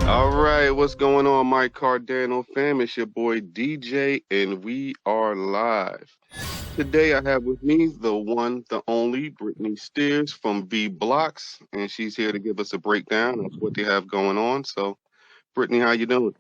All right, what's going on, Mike Cardano fam? It's your boy DJ, and we are live. Today, I have with me the one, the only Britney Steers from Vblocks, and she's here to give us a breakdown of what they have going on. So, Brittany, how you doing?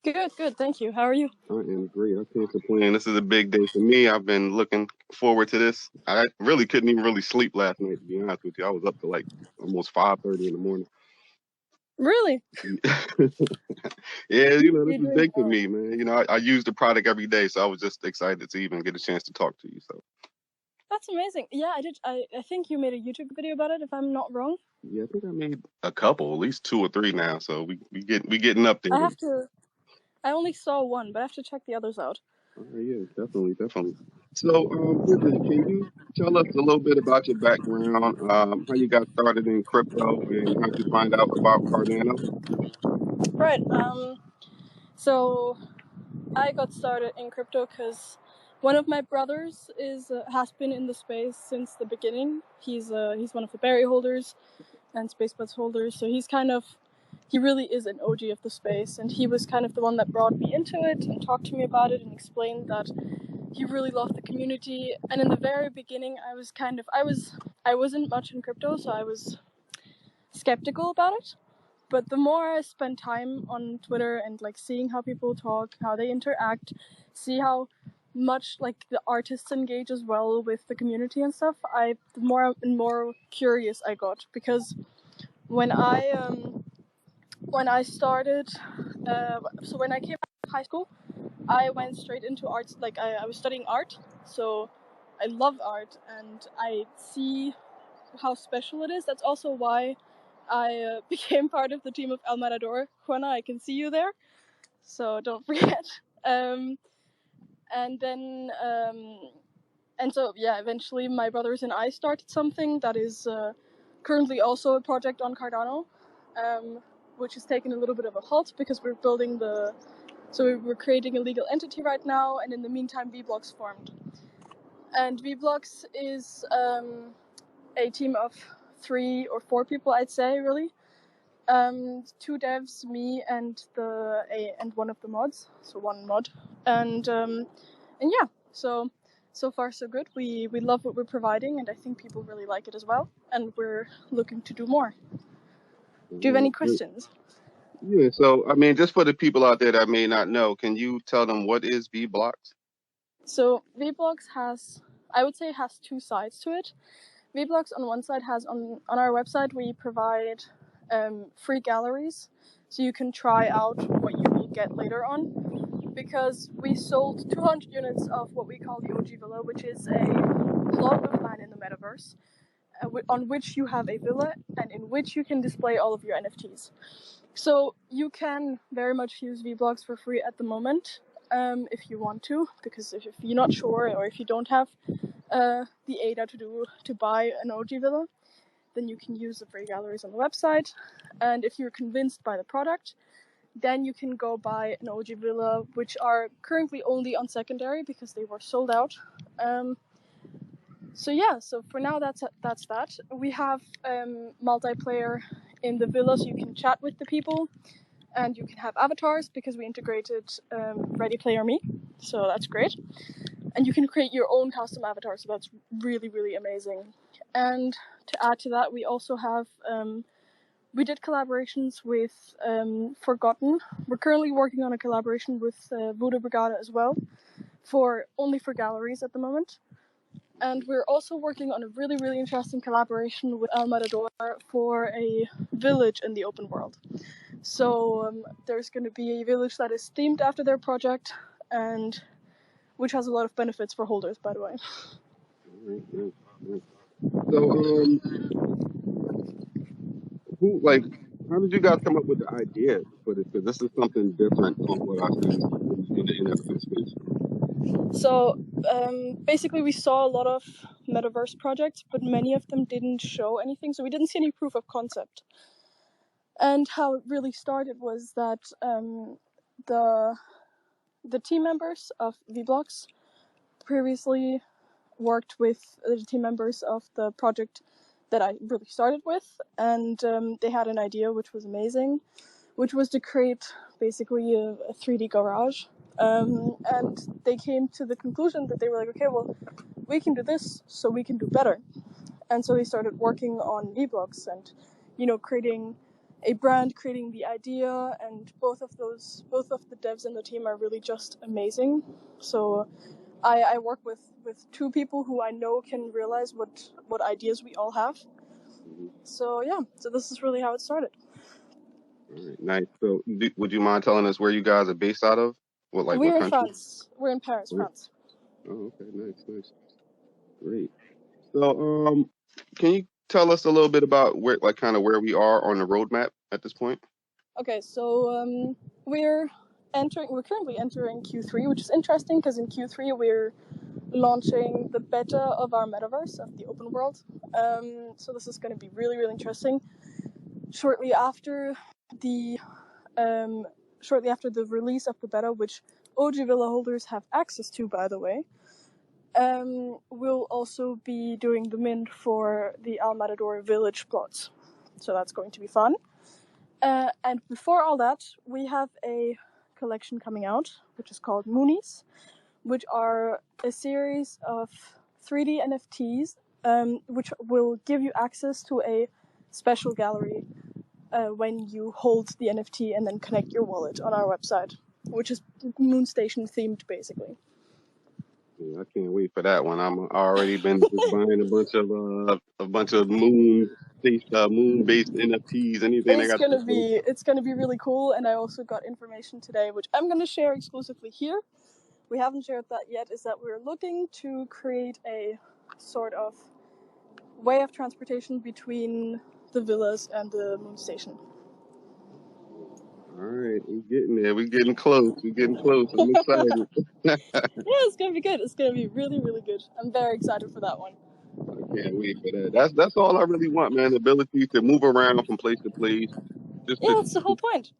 Good. Thank you. How are you? I am great. I can't complain. This is a big day for me. I've been looking forward to this. I really couldn't even really sleep last night, to be honest with you. I was up to like almost 5:30 in the morning. Really? Yeah, this You're is doing big for me, man. I use the product every day, so I was just excited to even get a chance to talk to you. So, That's amazing. Yeah, I did. I think you made a YouTube video about it, if I'm not wrong. yeah, I think I made a couple, at least two or three now. So we getting up there. I have to. I only saw one, but I have to check the others out. Yeah, definitely. So, Brittany, can you tell us a little bit about your background, how you got started in crypto, and how you find out about Cardano? Right. So I got started in crypto because one of my brothers has been in the space since the beginning. He's one of the berry holders and space buds holders. So he really is an OG of the space, and he was kind of the one that brought me into it and talked to me about it and explained that he really loved the community. And in the very beginning, I wasn't much in crypto, so I was skeptical about it. But the more I spend time on Twitter and like seeing how people talk, how they interact, see how much like the artists engage as well with the community and stuff, the more and more curious I got. Because when I started, so when I came out of high school, I went straight into arts. Like I was studying art, so I love art, and I see how special it is. That's also why I became part of the team of El Matador. Juana, I can see you there, so don't forget. Um, and then, and so yeah, eventually my brothers and I started something that is currently also a project on Cardano, which is taking a little bit of a halt because we're creating a legal entity right now, and in the meantime, Vblocks formed. And Vblocks is a team of 3 or 4 people, I'd say, really. 2 devs, me, and one of the mods, so 1 mod, and yeah. So far so good. We love what we're providing, and I think people really like it as well. And we're looking to do more. Do you have any questions? Yeah, so I mean, just for the people out there that may not know, can you tell them what is Vblocks? So Vblocks I would say, has 2 sides to it. Vblocks on one side has on our website we provide free galleries, so you can try out what you will get later on. Because we sold 200 units of what we call the OG Villa, which is a plot of land in the metaverse, on which you have a villa and in which you can display all of your NFTs. So you can very much use Vblocks for free at the moment, if you want to, because if you're not sure or if you don't have the ADA to buy an OG Villa, then you can use the free galleries on the website. And if you're convinced by the product, then you can go buy an OG Villa, which are currently only on secondary because they were sold out. So for now that's that. We have multiplayer in the villa, so you can chat with the people, and you can have avatars because we integrated Ready Player Me, so that's great. And you can create your own custom avatar, so that's really, really amazing. And to add to that, we also have we did collaborations with Forgotten. We're currently working on a collaboration with Voodoo Brigada as well, only for galleries at the moment. And we're also working on a really, really interesting collaboration with El Matador for a village in the open world. So there's going to be a village that is themed after their project, and which has a lot of benefits for holders, by the way. So, how did you guys come up with the idea for this? Because this is something different from what I see in the NFT space. So basically, we saw a lot of metaverse projects, but many of them didn't show anything, so we didn't see any proof of concept. And how it really started was that the team members of Vblocks previously worked with the team members of the project that I really started with, and they had an idea which was amazing, which was to create basically a 3D garage. And they came to the conclusion that they were like, okay, well, we can do this, so we can do better. And so they started working on Vblocks and, creating a brand, creating the idea, and both of the devs in the team are really just amazing. So I work with two people who I know can realize what ideas we all have. Mhm. So yeah, so this is really how it started. All right, nice. So, would you mind telling us where you guys are based out of? What We're in country? France. We're in Paris, Oh, France. oh, okay, nice, great. So, can you tell us a little bit about kind of where we are on the roadmap at this point? Okay, so we're currently entering Q3, which is interesting because in Q3 we're launching the beta of our metaverse, of the open world. So this is going to be really, really interesting. Shortly after the release of the beta, which OG Villa holders have access to, by the way, we'll also be doing the mint for the Al Matador village plots. So that's going to be fun. And before all that, we have a collection coming out, which is called Moonies, which are a series of 3D NFTs, which will give you access to a special gallery when you hold the NFT and then connect your wallet on our website, which is Moon Station themed, basically. Yeah, I can't wait for that one. I'm already been just buying a bunch of moon based NFTs. Anything I got to go. It's gonna be really cool, and I also got information today, which I'm gonna share exclusively here. We haven't shared that yet. Is that we're looking to create a sort of way of transportation between the villas and the moon station. All right, we're getting there. We're getting close. We're getting close. I'm excited. Yeah, it's gonna be good. It's gonna be really, really good. I'm very excited for that one. I can't wait for that. That's all I really want, man. The ability to move around from place to place, just Yeah, that's the whole point.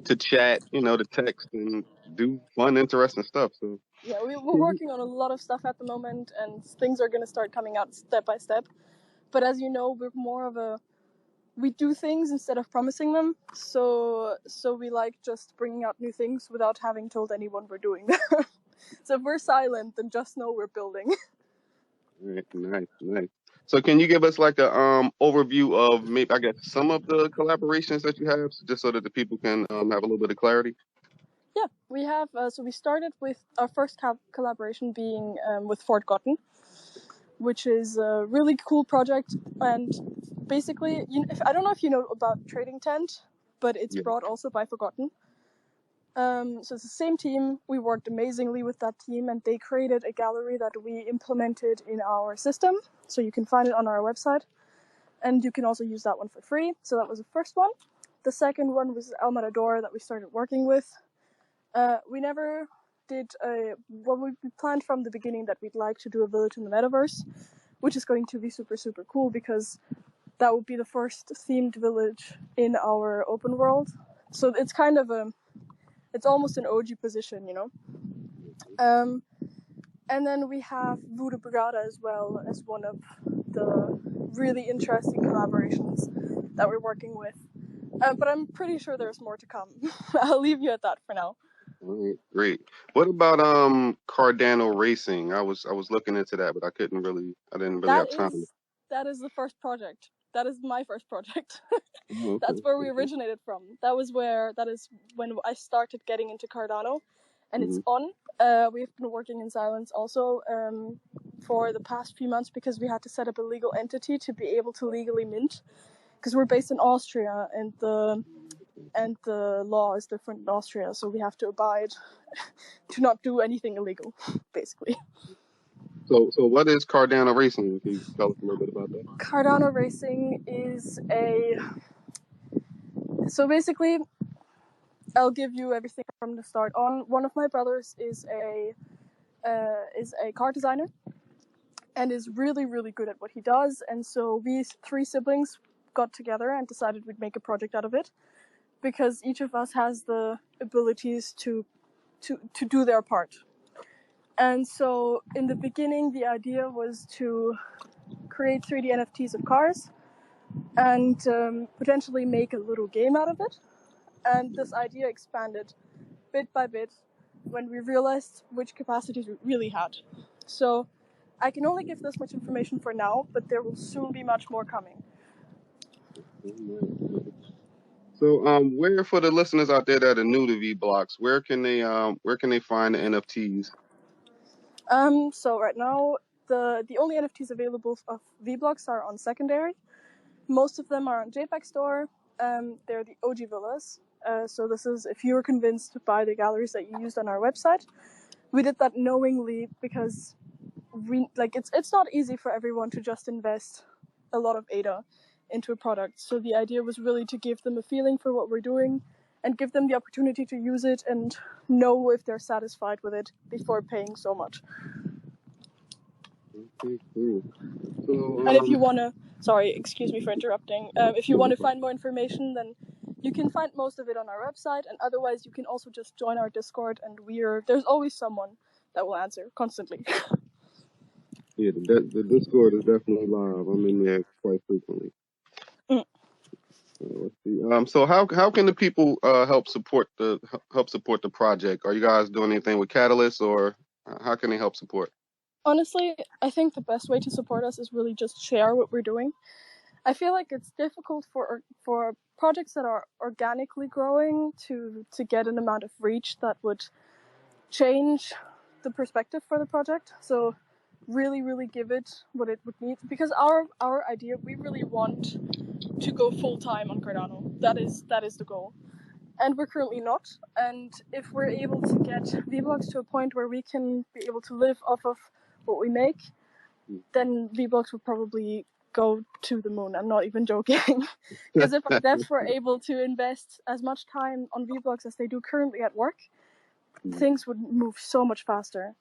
to chat, to text and do fun, interesting stuff. So Yeah, we're working on a lot of stuff at the moment, and things are gonna start coming out step by step. But as you know, we're more of we do things instead of promising them. So we like just bringing out new things without having told anyone we're doing them. So if we're silent, then just know we're building. all right, nice. So can you give us like a overview of maybe I guess some of the collaborations that you have, just so that the people can have a little bit of clarity? Yeah, we have. So we started with our first collaboration being with Fort Gotten, which is a really cool project. And basically, I don't know if you know about Trading Tent, but it's Yeah. brought also by Forgotten. So it's the same team. We worked amazingly with that team, and they created a gallery that we implemented in our system. So you can find it on our website, and you can also use that one for free. So that was the first one. The second one was El Matador that we started working with. We never did we planned from the beginning that we'd like to do a village in the metaverse, which is going to be super, super cool because that would be the first themed village in our open world. So it's kind of it's almost an OG position, And then we have Voodoo Brigada as well as one of the really interesting collaborations that we're working with. But I'm pretty sure there's more to come. I'll leave you at that for now. All right, great. What about Cardano Racing? I was looking into that, but I didn't really That have time. is that is the first project. That is my first project. Oh, That's okay. where we originated from. That is when I started getting into Cardano, and it's Hmm. on. We've been working in silence also for the past few months because we had to set up a legal entity to be able to legally mint. Because we're based in Austria, and the law is different in Austria, so we have to abide to not do anything illegal, basically. So what is Cardano Racing? Can you tell us a little bit about that? Cardano Racing is so basically, I'll give you everything from the start on. One of my brothers is a car designer and is really, really good at what he does. And so we three siblings got together and decided we'd make a project out of it because each of us has the abilities to do their part. And so in the beginning, the idea was to create 3D NFTs of cars and potentially make a little game out of it. And this idea expanded bit by bit when we realized which capacities we really had. So I can only give this much information for now, but there will soon be much more coming. So, where for the listeners out there that are new to Vblocks, where can they find the NFTs? So right now, the only NFTs available of Vblocks are on secondary. Most of them are on JPEG Store. They're the OG villas. So this is if you were convinced by the galleries that you used on our website. We did that knowingly because it's not easy for everyone to just invest a lot of ADA into a product. So the idea was really to give them a feeling for what we're doing and give them the opportunity to use it and know if they're satisfied with it before paying so much. Okay, cool. So, And if you want to, sorry, excuse me for interrupting. If you want to find more information, then you can find most of it on our website, and otherwise you can also just join our Discord, and there's always someone that will answer constantly. yeah, the Discord is definitely live. I'm in there quite frequently. Mm. Let's see. So how can the people help support the project? Are you guys doing anything with Catalyst, or how can they help support? Honestly, I think the best way to support us is really just share what we're doing. I feel like it's difficult for projects that are organically growing to get an amount of reach that would change the perspective for the project. So really give it what it would need, because our idea, we really want to go full time on Cardano. That is the goal, and we're currently not. And if we're able to get Vblocks to a point where we can be able to live off of what we make, then Vblocks would probably go to the moon. I'm not even joking. Because if our devs were able to invest as much time on Vblocks as they do currently at work, things would move so much faster.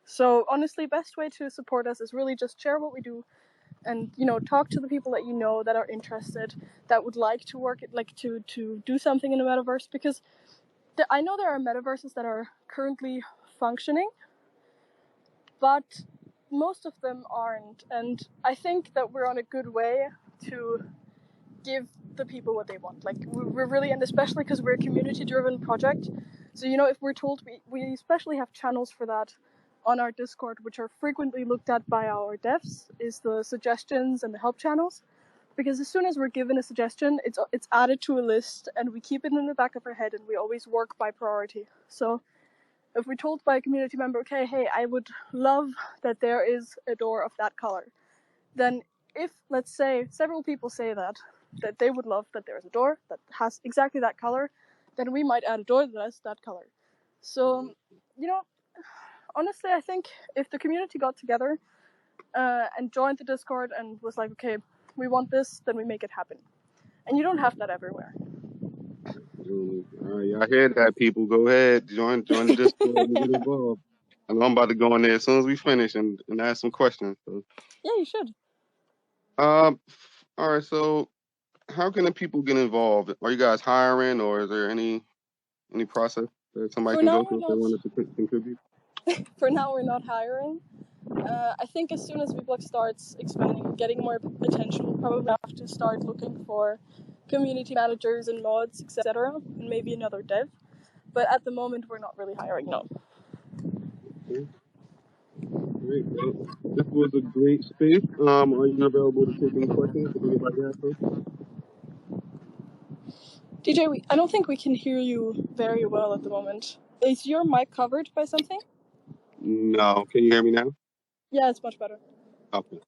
So honestly, best way to support us is really just share what we do, and talk to the people that you know that are interested, that would like to work to do something in the metaverse, because I know there are metaverses that are currently functioning, but most of them aren't, and I think that we're on a good way to give the people what they want. Like, we're really, and especially because we're a community-driven project, so if we're told, we especially have channels for that on our Discord, which are frequently looked at by our devs, is the suggestions and the help channels. Because as soon as we're given a suggestion, it's added to a list, and we keep it in the back of our head, and we always work by priority. So if we're told by a community member, okay, hey, I would love that there is a door of that color, then if, let's say, several people say that they would love that there's a door that has exactly that color, then we might add a door that has that color. So, honestly, I think if the community got together and joined the Discord and was like, okay, we want this, then we make it happen. And you don't have that everywhere. All right, I hear that, people. Go ahead, join the Discord and get involved. I know I'm about to go in there as soon as we finish and ask some questions. So, Yeah, you should. all right. So, how can the people get involved? Are you guys hiring, or is there any process that somebody For can now, go we're through if they not. wanted to contribute? For now, we're not hiring. I think as soon as Vblocks starts expanding, getting more attention, we'll probably have to start looking for community managers and mods, etc., and maybe another dev. But at the moment, we're not really hiring, no. Okay. Great. Well, this was a great space. Are you available to take any questions if anybody has some? DJ, I don't think we can hear you very well at the moment. Is your mic covered by something? No. Can you hear me now? Yeah, it's much better. Okay.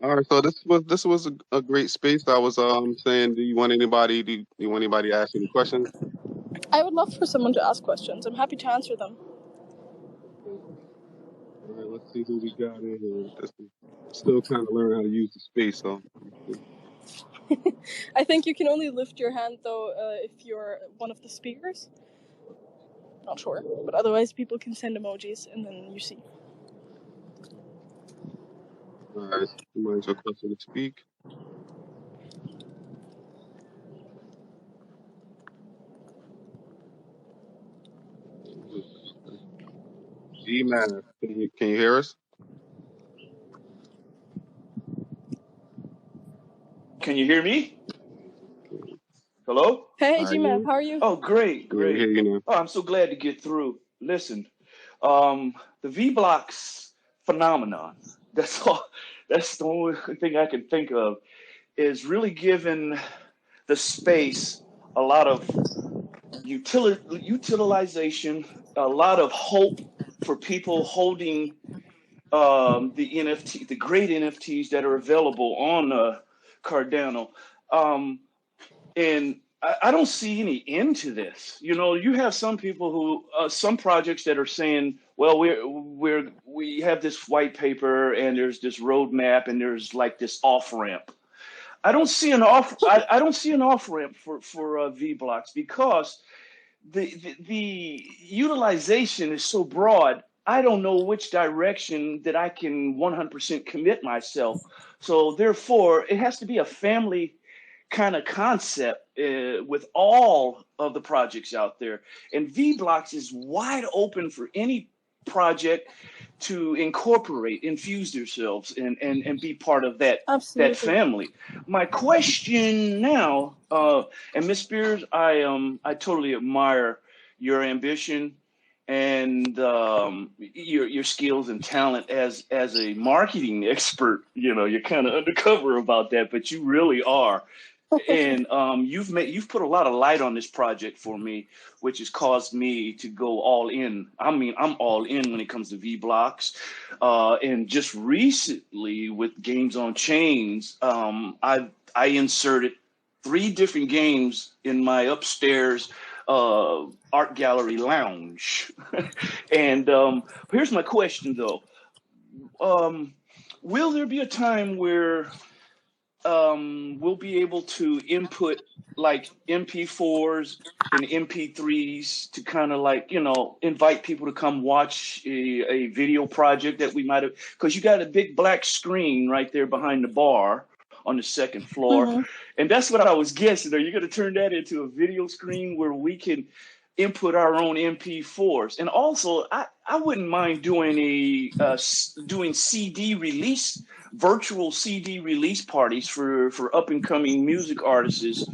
All right. So this was a great space. I was saying, do you want anybody to ask any questions? I would love for someone to ask questions. I'm happy to answer them. Okay. All right. Let's see who we got in here. Still kind of learning how to use the space. So. I think you can only lift your hand, though, if you're one of the speakers. Not sure. But otherwise, people can send emojis, and then you see. All right. Somebody's requested to speak. G-Math. Can you hear us? Can you hear me? Hello? Hey, I hear G-Map, you. how are you? Oh, great, Yeah, we hear great. you now. Oh, I'm so glad to get through. Listen, the Vblocks phenomenon. That's all. That's the only thing I can think of is really giving the space a lot of utilization, a lot of hope for people holding the NFT, the great NFTs that are available on Cardano. Um, and I don't see any end to this. You know, you have some people who, some projects that are saying, well, we have this white paper and there's this roadmap and there's like this off ramp. I don't see an off ramp for Vblocks because the utilization is so broad. I don't know which direction that I can 100% commit myself. So therefore, it has to be a family kind of concept with all of the projects out there. And Vblocks is wide open for any project to incorporate, infuse themselves, and be part of that Absolutely. family. My question now, and Miss Spears, I totally admire your ambition and your skills and talent as a marketing expert. You know, you're kind of undercover about that, but you really are. And you've put a lot of light on this project for me, which has caused me to go all in. I mean, I'm all in when it comes to Vblocks. And just recently with Games on Chains, I inserted 3 different games in my upstairs art gallery lounge. And here's my question though. Um, will there be a time where we'll be able to input like MP4s and MP3s to kind of like, you know, invite people to come watch a video project that we might have, because you got a big black screen right there behind the bar on the second floor. Mm-hmm. And that's what I was guessing. Are you going to turn that into a video screen where we can input our own MP4s? And also, I wouldn't mind doing doing CD release, virtual CD release parties for up and coming music artists,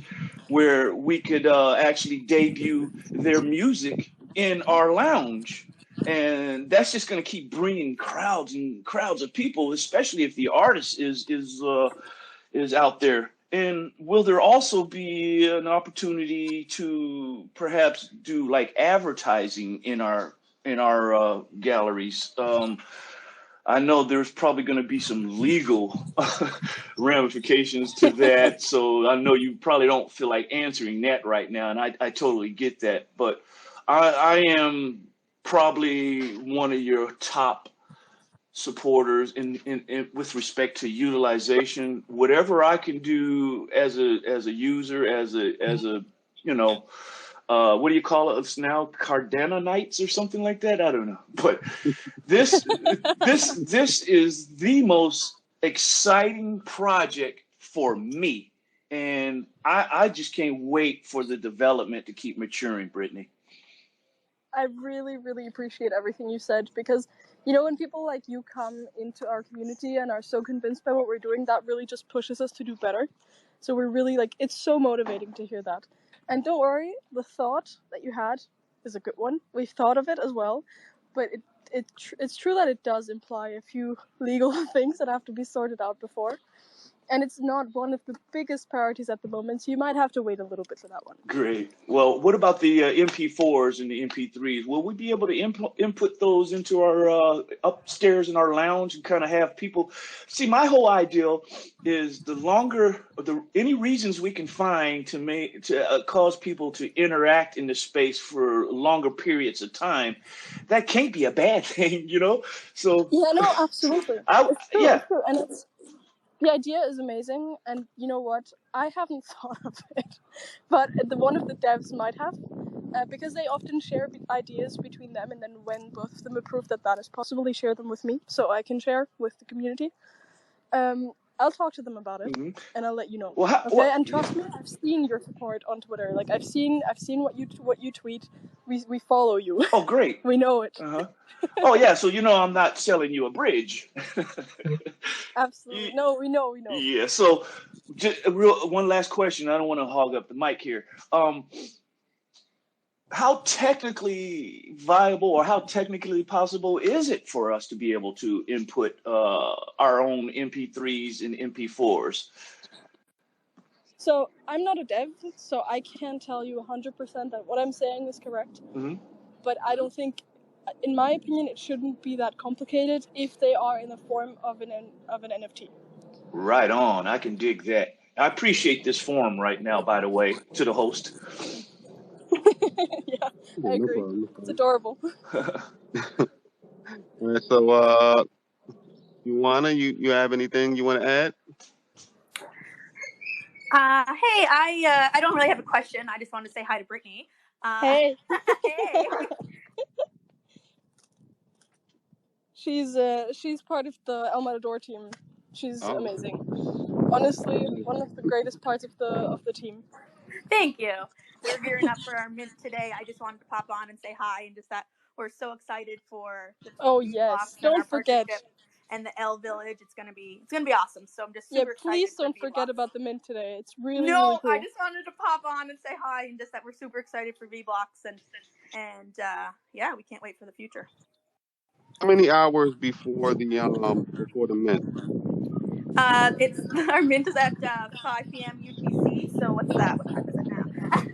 where we could actually debut their music in our lounge. And that's just going to keep bringing crowds and crowds of people, especially if the artist is out there. And will there also be an opportunity to perhaps do like advertising in our galleries? I know there's probably going to be some legal ramifications to that, so I know you probably don't feel like answering that right now, and I totally get that. But I am probably one of your top supporters in with respect to utilization. Whatever I can do as a user, as a you know, what do you call it now, Cardano Nights or something like that, I don't know. But this this is the most exciting project for me, and I just can't wait for the development to keep maturing, Brittany. I really, really appreciate everything you said because, you know, when people like you come into our community and are so convinced by what we're doing, that really just pushes us to do better. So we're really like, it's so motivating to hear that. And don't worry, the thought that you had is a good one. We've thought of it as well, but it's true that it does imply a few legal things that have to be sorted out before. And it's not one of the biggest priorities at the moment, so you might have to wait a little bit for that one. Great. Well, what about the MP4s and the MP3s? Will we be able to input those into our upstairs in our lounge and kind of have people see? My whole ideal is the longer any reasons we can find to make to cause people to interact in the space for longer periods of time. That can't be a bad thing, you know. So Yeah, no, absolutely. It's true, yeah. it's true. And the idea is amazing, and you know what? I haven't thought of it, but one of the devs might have, because they often share ideas between them, and then when both of them approve that that is possible, they share them with me, so I can share with the community. I'll talk to them about it, Mhm. and I'll let you know. Well, Okay, and trust me, I've seen your support on Twitter. Like I've seen what you tweet. We follow you. Oh, great. We know it. Uh-huh. Oh, yeah. So I'm not selling you a bridge. Absolutely. No, we know. Yeah. So, just one last question. I don't want to hog up the mic here. How technically viable or how technically possible is it for us to be able to input our own MP3s and MP4s? So I'm not a dev, so I can't tell you 100% that what I'm saying is correct. Mm-hmm. But I don't think, in my opinion, it shouldn't be that complicated if they are in the form of an NFT. Right on. I can dig that. I appreciate this form right now, by the way, to the host. Yeah, Yeah, I no agree. problem. It's adorable. All right, so you have anything you want to add? Hey, I don't really have a question. I just wanted to say hi to Brittany. Hey. Hey. She's part of the El Matador team. She's amazing. Honestly, one of the greatest parts of the team. Thank you. We're gearing up for our mint today. I just wanted to pop on and say hi and just that we're so excited for the yes. and our Don't forget. partnership and the L Village. It's gonna be awesome. So I'm just super excited. Please don't forget about the mint today. It's really no, really cool. I just wanted to pop on and say hi and just that we're super excited for Vblocks and yeah, we can't wait for the future. How many hours before the mint? It's our mint is at 5 p.m. UTC. So what's that? What time is it now?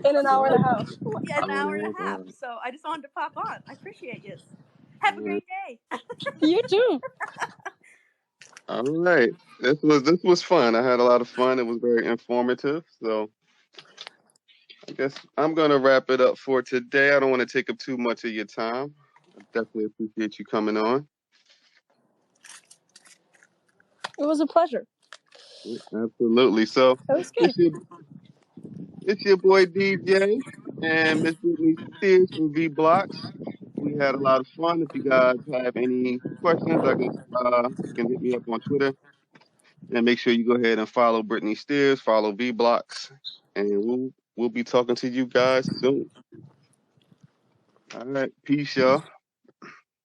In an hour and a half. Yeah, an hour and a half. So I just wanted to pop on. I appreciate you. Have a great day. You too. All right. This was fun. I had a lot of fun. It was very informative. So I guess I'm gonna wrap it up for today. I don't want to take up too much of your time. I definitely appreciate you coming on. It was a pleasure. Yeah, absolutely. So That was good. it's your boy DJ and Miss Britney Steers from Vblocks. We had a lot of fun. If you guys have any questions, I guess you can hit me up on Twitter. And make sure you go ahead and follow Britney Steers, follow Vblocks, and we'll be talking to you guys soon. All right, peace, y'all.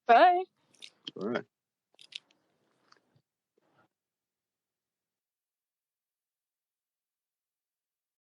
Bye. All right.